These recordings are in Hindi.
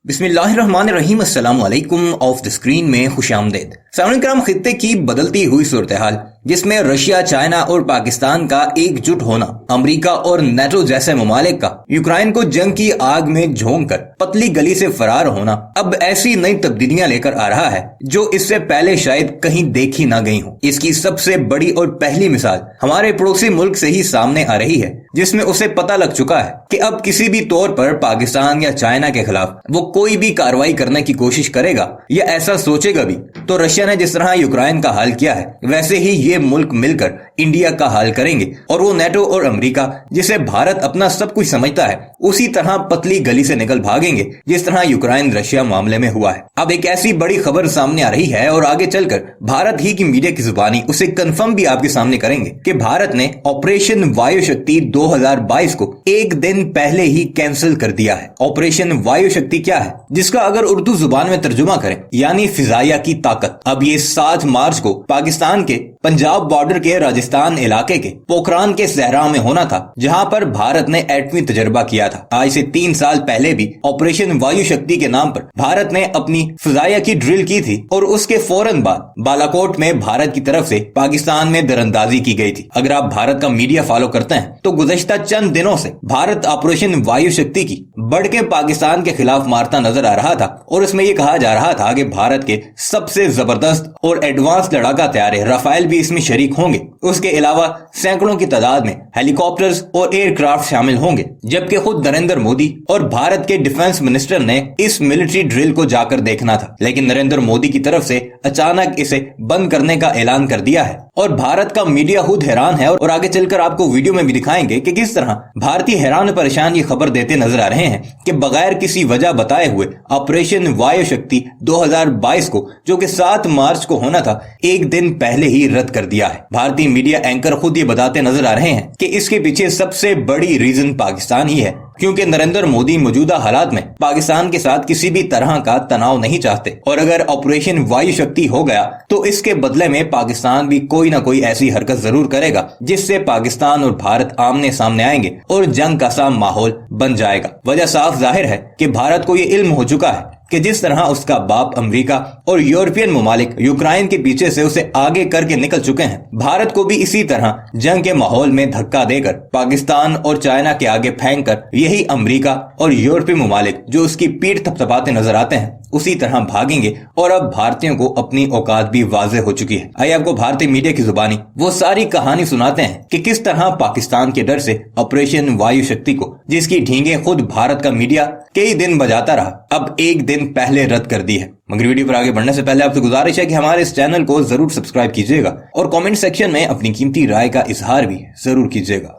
बिस्मिल्लाहिर्रहमानिर्रहीम अस्सलाम वालेकुम। ऑफ द स्क्रीन में खुशामदीद। सामने खित्ते की बदलती हुई सूरत हाल जिसमें रशिया, चाइना और पाकिस्तान का एकजुट होना, अमेरिका और नेटो जैसे ममालिक का यूक्रेन को जंग की आग में झोंक कर पतली गली से फरार होना अब ऐसी नई तब्दीलियां लेकर आ रहा है जो इससे पहले शायद कहीं देखी ना गई हो। इसकी सबसे बड़ी और पहली मिसाल हमारे पड़ोसी मुल्क से ही सामने आ रही है, जिसमें उसे पता लग चुका है कि अब किसी भी तौर पर पाकिस्तान या चाइना के खिलाफ वो कोई भी कार्रवाई करने की कोशिश करेगा या ऐसा सोचेगा भी तो रशिया ने जिस तरह यूक्रेन का हाल किया है वैसे ही ये मुल्क मिलकर इंडिया का हाल करेंगे और वो नेटो और अमेरिका जिसे भारत अपना सब कुछ समझता है उसी तरह पतली गली से निकल भागेंगे जिस तरह यूक्रेन रशिया मामले में हुआ है। अब एक ऐसी बड़ी खबर सामने आ रही है और आगे चलकर भारत ही की मीडिया की जुबानी उसे कंफर्म भी आपके सामने करेंगे कि भारत ने ऑपरेशन वायु शक्ति 2022 को एक दिन पहले ही कैंसिल कर दिया है। ऑपरेशन वायु शक्ति क्या है, जिसका अगर उर्दू जुबान में तर्जुमा करें यानी फिजाइया की ताकत। अब ये 7 मार्च को पाकिस्तान के पंजाब बॉर्डर के राजस्थान इलाके के पोखरान के सहरा में होना था, जहां पर भारत ने एटमी तजर्बा किया था। आज से 3 साल पहले भी ऑपरेशन वायु शक्ति के नाम पर भारत ने अपनी फिजाइया की ड्रिल की थी और उसके फौरन बाद बालाकोट में भारत की तरफ से पाकिस्तान में दरअंदाजी की गई थी। अगर आप भारत का मीडिया फॉलो करते हैं तो गुज़श्ता चंद दिनों से भारत ऑपरेशन वायु शक्ति की बढ़ के पाकिस्तान के खिलाफ मारता नजर आ रहा था और इसमें यह कहा जा रहा था कि भारत के सबसे जबरदस्त और एडवांस लड़ाका तैयारे राफेल भी इसमें शरीक होंगे। उसके अलावा सैकड़ों की तादाद में हेलीकॉप्टर्स और एयरक्राफ्ट शामिल होंगे, जबकि खुद नरेंद्र मोदी और भारत के डिफेंस मिनिस्टर ने इस मिलिट्री ड्रिल को जाकर देखना था, लेकिन नरेंद्र मोदी की तरफ से अचानक इसे बंद करने का ऐलान कर दिया है और भारत का मीडिया खुद हैरान है। और आगे चलकर आपको वीडियो में भी दिखाएंगे कि किस तरह भारतीय हैरान परेशान ये खबर देते नजर आ रहे हैं कि बगैर किसी वजह बताए हुए ऑपरेशन वायु शक्ति 2022 को, जो कि 7 मार्च को होना था, एक दिन पहले ही रद्द कर दिया है। भारतीय मीडिया एंकर खुद ये बताते नजर आ रहे हैं कि इसके पीछे सबसे बड़ी रीजन पाकिस्तान ही है, क्योंकि नरेंद्र मोदी मौजूदा हालात में पाकिस्तान के साथ किसी भी तरह का तनाव नहीं चाहते और अगर ऑपरेशन वायु शक्ति हो गया तो इसके बदले में पाकिस्तान भी कोई ना कोई ऐसी हरकत जरूर करेगा जिससे पाकिस्तान और भारत आमने सामने आएंगे और जंग का सा माहौल बन जाएगा। वजह साफ जाहिर है कि भारत को ये इल्म हो चुका है कि जिस तरह उसका बाप अमेरिका और यूरोपियन ममालिक यूक्रेन के पीछे से उसे आगे करके निकल चुके हैं, भारत को भी इसी तरह जंग के माहौल में धक्का देकर पाकिस्तान और चाइना के आगे फेंक कर यही अमेरिका और यूरोपीय ममालिक जो उसकी पीठ थपथपाते नजर आते हैं उसी तरह भागेंगे और अब भारतीयों को अपनी औकात भी वाज़ेह हो चुकी है। आइए आपको भारतीय मीडिया की जुबानी वो सारी कहानी सुनाते हैं कि किस तरह पाकिस्तान के डर से ऑपरेशन वायु शक्ति को, जिसकी ढींगे खुद भारत का मीडिया कई दिन बजाता रहा, अब एक दिन पहले रद्द कर दी है। मगर वीडियो पर आगे बढ़ने से पहले आपसे गुजारिश है कि हमारे इस चैनल को जरूर सब्सक्राइब कीजिएगा और कमेंट सेक्शन में अपनी कीमती राय का इजहार भी जरूर कीजिएगा।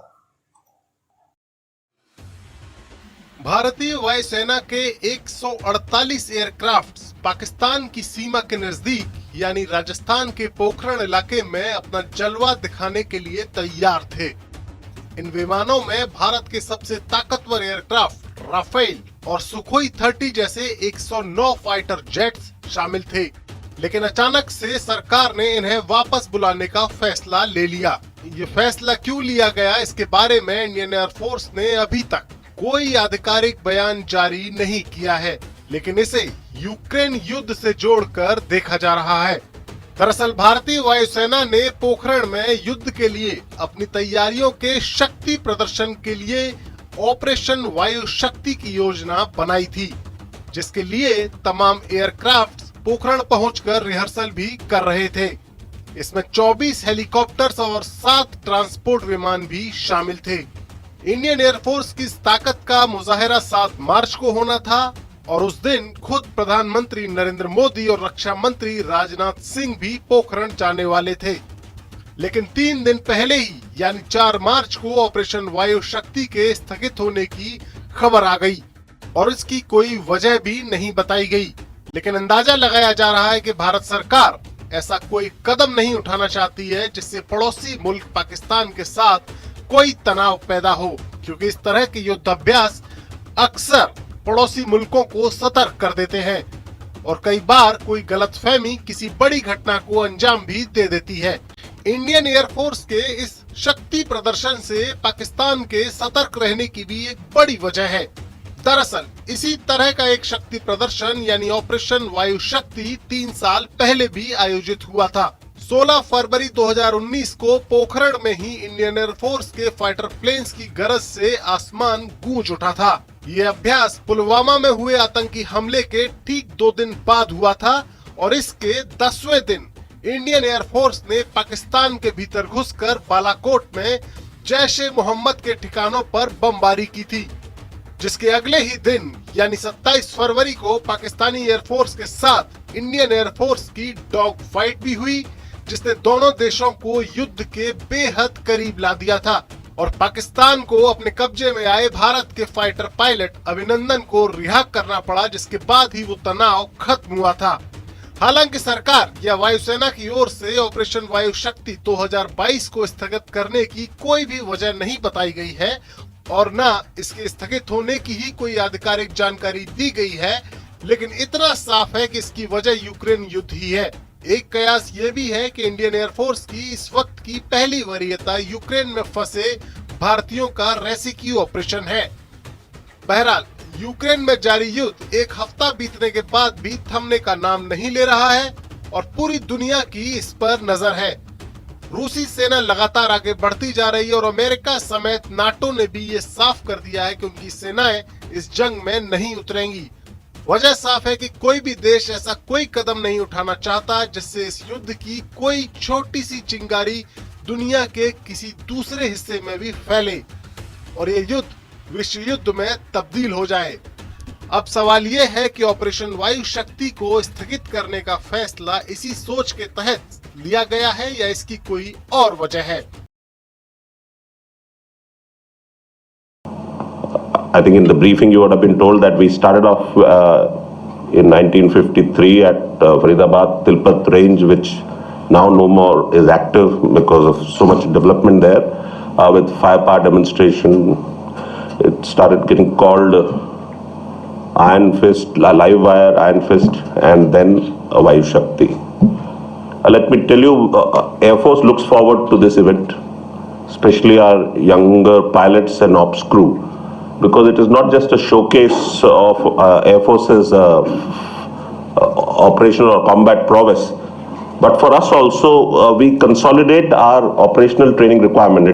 भारतीय वायुसेना के 148 एयरक्राफ्ट पाकिस्तान की सीमा के नजदीक यानी राजस्थान के पोखरण इलाके में अपना जलवा दिखाने के लिए तैयार थे। इन विमानों में भारत के सबसे ताकतवर एयरक्राफ्ट राफेल और सुखोई 30 जैसे 109 फाइटर जेट्स शामिल थे, लेकिन अचानक से सरकार ने इन्हें वापस बुलाने का फैसला ले लिया। ये फैसला क्यों लिया गया, इसके बारे में इंडियन एयरफोर्स ने अभी तक कोई आधिकारिक बयान जारी नहीं किया है, लेकिन इसे यूक्रेन युद्ध से जोड़कर देखा जा रहा है। दरअसल भारतीय वायुसेना ने पोखरण में युद्ध के लिए अपनी तैयारियों के शक्ति प्रदर्शन के लिए ऑपरेशन वायु शक्ति की योजना बनाई थी, जिसके लिए तमाम एयरक्राफ्ट पोखरण पहुंचकर रिहर्सल भी कर रहे थे। इसमें 24 हेलीकॉप्टर्स और 7 ट्रांसपोर्ट विमान भी शामिल थे। इंडियन एयरफोर्स की इस ताकत का मुजाहिरा 7 मार्च को होना था और उस दिन खुद प्रधानमंत्री नरेंद्र मोदी और रक्षा मंत्री राजनाथ सिंह भी पोखरण जाने वाले थे, लेकिन 3 दिन पहले ही यानी 4 मार्च को ऑपरेशन वायु शक्ति के स्थगित होने की खबर आ गई और इसकी कोई वजह भी नहीं बताई गई। लेकिन अंदाजा लगाया जा रहा है कि भारत सरकार ऐसा कोई कदम नहीं उठाना चाहती है जिससे पड़ोसी मुल्क पाकिस्तान के साथ कोई तनाव पैदा हो, क्योंकि इस तरह के युद्धाभ्यास अक्सर पड़ोसी मुल्कों को सतर्क कर देते हैं और कई बार कोई गलतफहमी किसी बड़ी घटना को अंजाम भी दे देती है। इंडियन एयरफोर्स के इस शक्ति प्रदर्शन से पाकिस्तान के सतर्क रहने की भी एक बड़ी वजह है। दरअसल इसी तरह का एक शक्ति प्रदर्शन यानी ऑपरेशन वायु शक्ति 3 साल पहले भी आयोजित हुआ था। 16 फरवरी 2019 को पोखरण में ही इंडियन एयरफोर्स के फाइटर प्लेन्स की गरज से आसमान गूंज उठा था। ये अभ्यास पुलवामा में हुए आतंकी हमले के ठीक 2 दिन बाद हुआ था और इसके 10वें दिन इंडियन एयरफोर्स ने पाकिस्तान के भीतर घुसकर बालाकोट में जैश ए मोहम्मद के ठिकानों पर बमबारी की थी, जिसके अगले ही दिन यानी 27 फरवरी को पाकिस्तानी एयरफोर्स के साथ इंडियन एयरफोर्स की डॉग फाइट भी हुई, जिसने दोनों देशों को युद्ध के बेहद करीब ला दिया था और पाकिस्तान को अपने कब्जे में आए भारत के फाइटर पायलट अभिनंदन को रिहा करना पड़ा, जिसके बाद ही वो तनाव खत्म हुआ था। हालांकि सरकार या वायुसेना की ओर से ऑपरेशन वायु शक्ति 2022 को स्थगित करने की कोई भी वजह नहीं बताई गई है और न इसके स्थगित होने की ही कोई आधिकारिक जानकारी दी गई है, लेकिन इतना साफ है कि इसकी वजह यूक्रेन युद्ध ही है। एक कयास ये भी है कि इंडियन एयरफोर्स की इस वक्त की पहली वरीयता यूक्रेन में फंसे भारतीयों का रेस्क्यू ऑपरेशन है। बहरहाल यूक्रेन में जारी युद्ध एक हफ्ता बीतने के बाद भी थमने का नाम नहीं ले रहा है और पूरी दुनिया की इस पर नजर है। रूसी सेना लगातार आगे बढ़ती जा रही है और अमेरिका समेत नाटो ने भी ये साफ कर दिया है कि उनकी सेनाएं इस जंग में नहीं उतरेंगी। वजह साफ है कि कोई भी देश ऐसा कोई कदम नहीं उठाना चाहता जिससे इस युद्ध की कोई छोटी सी चिंगारी दुनिया के किसी दूसरे हिस्से में भी फैले और ये युद्ध विश्व युद्ध में तब्दील हो जाए। अब सवाल ये है कि ऑपरेशन वायु शक्ति को स्थगित करने का फैसला इसी सोच के तहत लिया गया है या इसकी कोई और वजह है। I think in the briefing you would have been told that we started off in 1953 at Faridabad Tilpat range, which now no more is active because of so much development there. With firepower demonstration, it started getting called Iron Fist, Live Wire, Iron Fist, and then Vayu Shakti. Let me tell you, Air Force looks forward to this event, especially our younger pilots and ops crew, because it is not just a showcase of Air Force's operational or combat prowess, but for us also, we consolidate our operational training requirement.